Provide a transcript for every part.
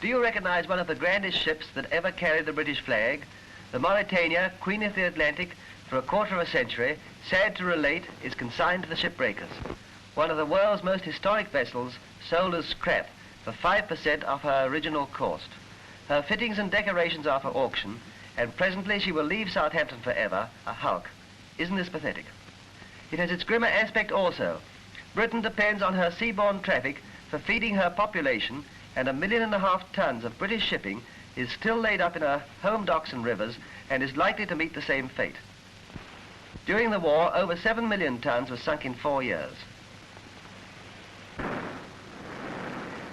Do you recognize one of the grandest ships that ever carried the British flag? The Mauretania, Queen of the Atlantic, for a quarter of a century, sad to relate, is consigned to the shipbreakers. One of the world's most historic vessels, sold as scrap for 5% of her original cost. Her fittings and decorations are for auction, and presently she will leave Southampton forever, a hulk. Isn't this pathetic? It has its grimmer aspect also. Britain depends on her seaborne traffic for feeding her population, and 1.5 million tons of British shipping is still laid up in her home docks and rivers and is likely to meet the same fate. During the war, over 7 million tons was sunk in 4 years.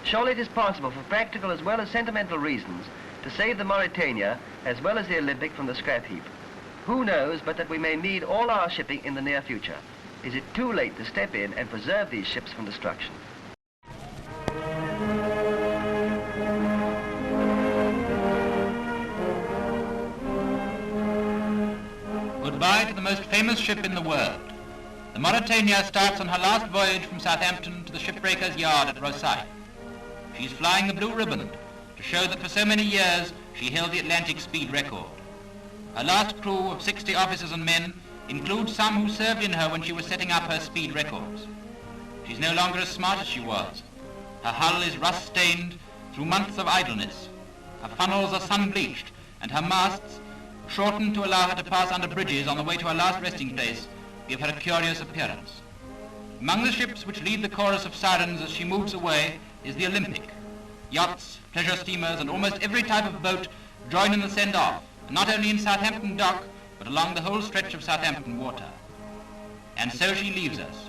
Surely it is possible for practical as well as sentimental reasons to save the Mauretania as well as the Olympic from the scrap heap. Who knows but that we may need all our shipping in the near future? Is it too late to step in and preserve these ships from destruction? Goodbye to the most famous ship in the world. The Mauretania starts on her last voyage from Southampton to the shipbreakers' yard at Rosyth. She's flying the blue ribbon to show that for so many years she held the Atlantic speed record. Her last crew of 60 officers and men includes some who served in her when she was setting up her speed records. She's no longer as smart as she was. Her hull is rust-stained through months of idleness. Her funnels are sun-bleached, and her masts, shortened to allow her to pass under bridges on the way to her last resting place, give her a curious appearance. Among the ships which lead the chorus of sirens as she moves away is the Olympic. Yachts, pleasure steamers, and almost every type of boat join in the send-off, not only in Southampton dock, but along the whole stretch of Southampton water. And so she leaves us,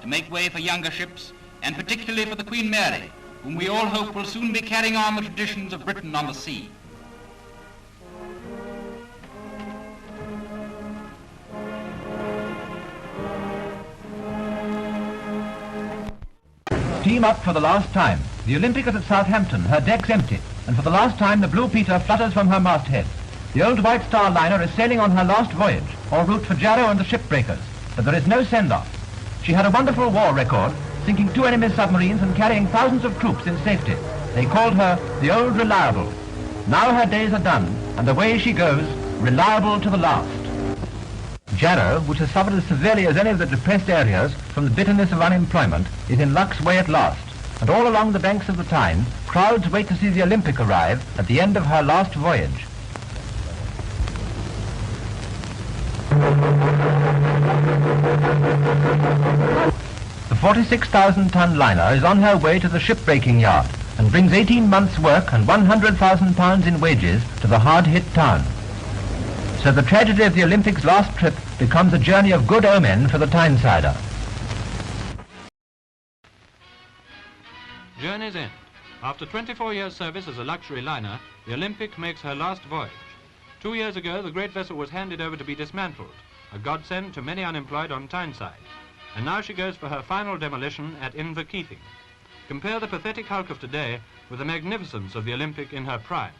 to make way for younger ships, and particularly for the Queen Mary, whom we all hope will soon be carrying on the traditions of Britain on the sea. Steam up for the last time. The Olympic is at Southampton, her decks empty, and for the last time the Blue Peter flutters from her masthead. The old White Star liner is sailing on her last voyage, en route for Jarrow and the shipbreakers, but there is no send-off. She had a wonderful war record, sinking 2 enemy submarines and carrying thousands of troops in safety. They called her the Old Reliable. Now her days are done, and away she goes, reliable to the last. Jarrow, which has suffered as severely as any of the depressed areas from the bitterness of unemployment, is in luck's way at last, and all along the banks of the Tyne, crowds wait to see the Olympic arrive at the end of her last voyage. The 46,000-ton liner is on her way to the shipbreaking yard and brings 18 months' work and £100,000 in wages to the hard-hit town. So the tragedy of the Olympic's last trip becomes a journey of good omen for the Tynesider. Journey's end. After 24 years' service as a luxury liner, the Olympic makes her last voyage. 2 years ago, the great vessel was handed over to be dismantled, a godsend to many unemployed on Tyneside. And now she goes for her final demolition at Inverkeithing. Compare the pathetic hulk of today with the magnificence of the Olympic in her prime.